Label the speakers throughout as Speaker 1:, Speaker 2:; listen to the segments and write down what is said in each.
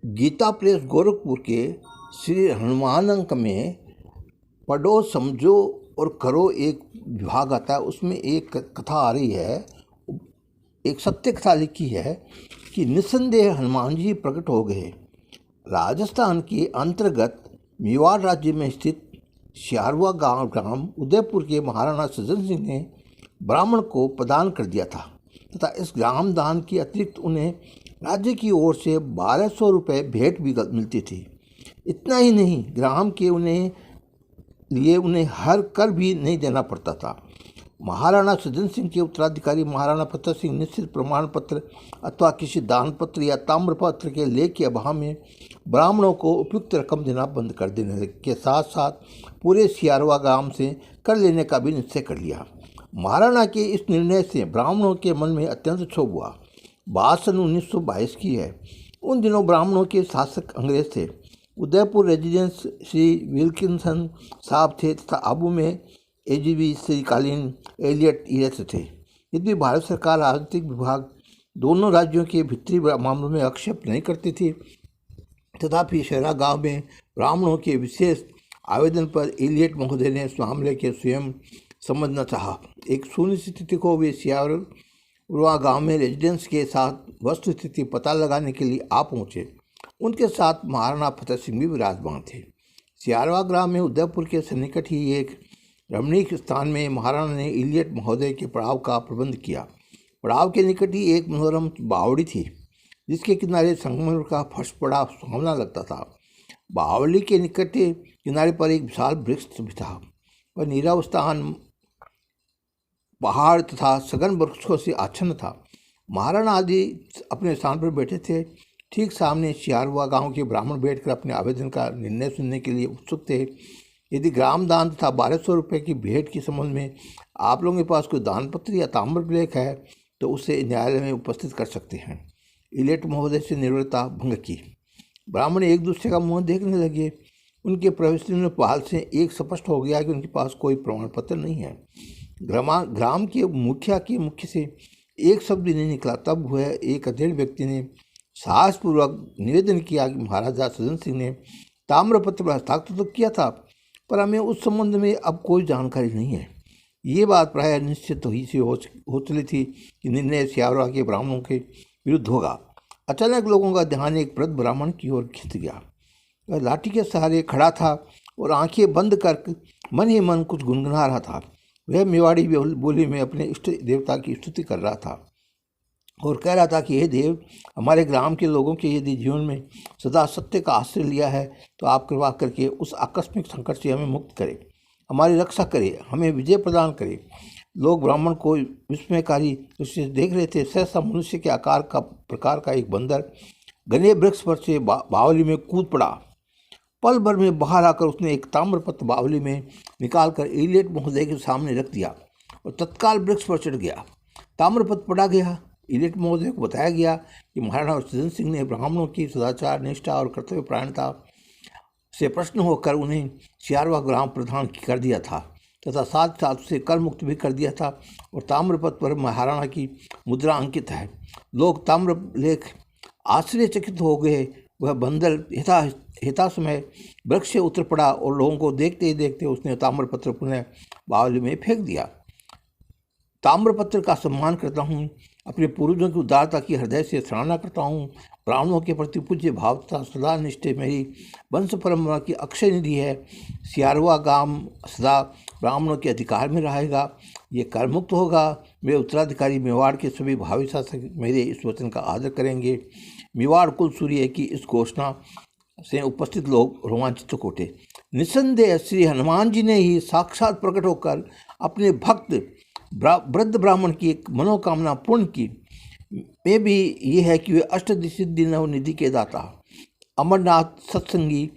Speaker 1: Gita press Gorakhpur के श्री हनुमान अंक में पढ़ो समझो और करो एक विभाग आता है। उसमें एक कथा आ रही है, एक सत्य कथा लिखी है कि निस्संदेह हनुमान जी प्रकट हो गए। राजस्थान के अंतर्गत मेवाड़ राज्य में स्थित सियारवा ग्राम उदयपुर के महाराणा सज्जन सिंह ने ब्राह्मण को प्रदान कर दिया था तथा इस ग्राम दान के अतिरिक्त उन्हें राज्य की ओर से 1200 रुपये भेंट भी मिलती थी। इतना ही नहीं, ग्राम के उन्हें हर कर भी नहीं देना पड़ता था। महाराणा सज्जन सिंह के उत्तराधिकारी महाराणा प्रताप सिंह निश्चित प्रमाण पत्र अथवा किसी दान पत्र या ताम्र पत्र के लेख के अभाव में ब्राह्मणों को उपयुक्त रकम देना बंद कर देने के साथ साथ पूरे सियारवा ग्राम से कर लेने का भी निश्चय कर लिया। महाराणा के इस निर्णय से ब्राह्मणों के मन में अत्यंत क्षोभ हुआ। बात सन 1922 की है। उन दिनों ब्राह्मणों के शासक अंग्रेज थे। उदयपुर रेजिडेंस श्री विल्किंसन साहब थे तथा आबू में एजीवी श्रीकालीन एलियट ईएस थे। यदि भारत सरकार राजनीतिक विभाग दोनों राज्यों के भीतरी मामलों में आक्षेप नहीं करती थी, तथापि शेरा गांव में ब्राह्मणों के विशेष आवेदन पर एलियट महोदय ने इस मामले के स्वयं समझना चाहा। एक सुनिश्चित स्थिति को वे सियारवा गांव में रेजिडेंस के साथ वस्तु स्थिति पता लगाने के लिए आ पहुँचे। उनके साथ महाराणा फतेह सिंह भी विराजमान थे। सियारवा ग्राम में उदयपुर के सन्निकट ही एक रमणीक स्थान में महाराणा ने एलियट महोदय के पड़ाव का प्रबंध किया। पड़ाव के निकट ही एक मनोरम बावड़ी थी जिसके किनारे संगमरमर का फर्श बड़ा सुहावना लगता था। बावड़ी के निकट किनारे पर एक विशाल वृक्ष भी था, पर नीरावस्थान पहाड़ तथा सघन वृक्षों से आच्छन्न था। महाराणा आदि अपने स्थान पर बैठे थे। ठीक सामने सियारवा गांव के ब्राह्मण बैठकर अपने आवेदन का निर्णय सुनने के लिए उत्सुक थे। यदि ग्राम दान तथा 1200 रुपये की भेंट के संबंध में आप लोगों के पास कोई दान पत्र या ताम्रलेख है तो उसे न्यायालय में उपस्थित कर सकते हैं। एलियट महोदय से निर्भरता भंग की। ब्राह्मण एक दूसरे का मुंह देखने लगे। उनके प्रवेश में पहल से एक स्पष्ट हो गया कि उनके पास कोई प्रमाण पत्र नहीं है। ग्राम के मुखिया के मुख्य से एक शब्द नहीं निकला। तब वह एक अधेड़ व्यक्ति ने साहसपूर्वक निवेदन किया कि महाराजा सज्जन सिंह ने ताम्रपत्र पर हस्ताक्षर तो किया था, पर हमें उस संबंध में अब कोई जानकारी नहीं है। ये बात प्रायः निश्चित ही से हो चली थी कि निर्णय सियारवा के ब्राह्मणों के विरुद्ध होगा। अचानक लोगों का ध्यान एक वृद्ध ब्राह्मण की ओर खिंच गया। वह लाठी के सहारे खड़ा था और आंखें बंद कर मन ही मन कुछ गुनगुना रहा था। वह मेवाड़ी बोली में अपने इष्ट देवता की स्तुति कर रहा था और कह रहा था कि हे देव, हमारे ग्राम के लोगों के यदि जीवन में सदा सत्य का आश्रय लिया है तो आप कृपा करके उस आकस्मिक संकट से हमें मुक्त करें, हमारी रक्षा करें, हमें विजय प्रदान करें। लोग ब्राह्मण को विस्मयकारी दृष्टि से देख रहे थे। सहसा मनुष्य के प्रकार का एक बंदर घने वृक्ष पर से बावली में कूद पड़ा। पल भर में बाहर आकर उसने एक ताम्रपत्र बावली में निकालकर एलियट महोदय के सामने रख दिया और तत्काल वृक्ष पर चढ़ गया। ताम्रपत्र पढ़ा गया। एलियट महोदय को बताया गया कि महाराणा सज्जन सिंह ने ब्राह्मणों की सदाचार, निष्ठा और कर्तव्य परायणता से प्रश्न होकर उन्हें सियारवा ग्राम प्रधान कर दिया था तथा साथ साथ उसे कर मुक्त भी कर दिया था और ताम्रपत्र पर महाराणा की मुद्रा अंकित है। लोग ताम्रलेख आश्चर्यचकित हो गए। वह बंदर हिता समय वृक्ष से उतर पड़ा और लोगों को देखते ही देखते उसने ताम्रपत्र पुनः बावली में फेंक दिया। ताम्रपत्र का सम्मान करता हूँ, अपने पूर्वजों की उदारता की हृदय से सराहना करता हूँ। ब्राह्मणों के प्रति पूज्य भाव तथा सदा निष्ठे मेरी वंश परंपरा की अक्षय निधि है। सियारवा गांव सदा ब्राह्मणों के अधिकार में रहेगा। ये कर मुक्त होगा। मेरे उत्तराधिकारी मेवाड़ के सभी भावी शासक मेरे इस वचन का आदर करेंगे। मेवाड़ कुल सूर्य की इस घोषणा से उपस्थित लोग रोमांचित हो उठे। निस्संदेह श्री हनुमान जी ने ही साक्षात प्रकट होकर अपने भक्त वृद्ध ब्राह्मण की एक मनोकामना पूर्ण की। में भी ये है कि वे अष्टसिद्धि नवनिधि के दाता अमरनाथ सत्संगी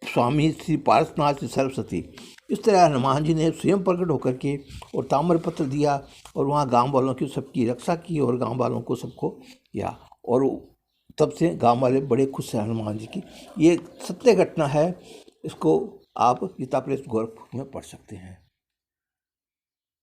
Speaker 1: स्वामी श्री पारसनाथ श्री सरस्वती, इस तरह हनुमान जी ने स्वयं प्रकट होकर के और ताम्रपत्र दिया और वहाँ गांव वालों की सबकी रक्षा की और गांव वालों को सबको किया और तब से गांव वाले बड़े खुश हैं हनुमान जी की। ये सत्य घटना है। इसको आप गीता प्रेस गोरखपुर में पढ़ सकते हैं।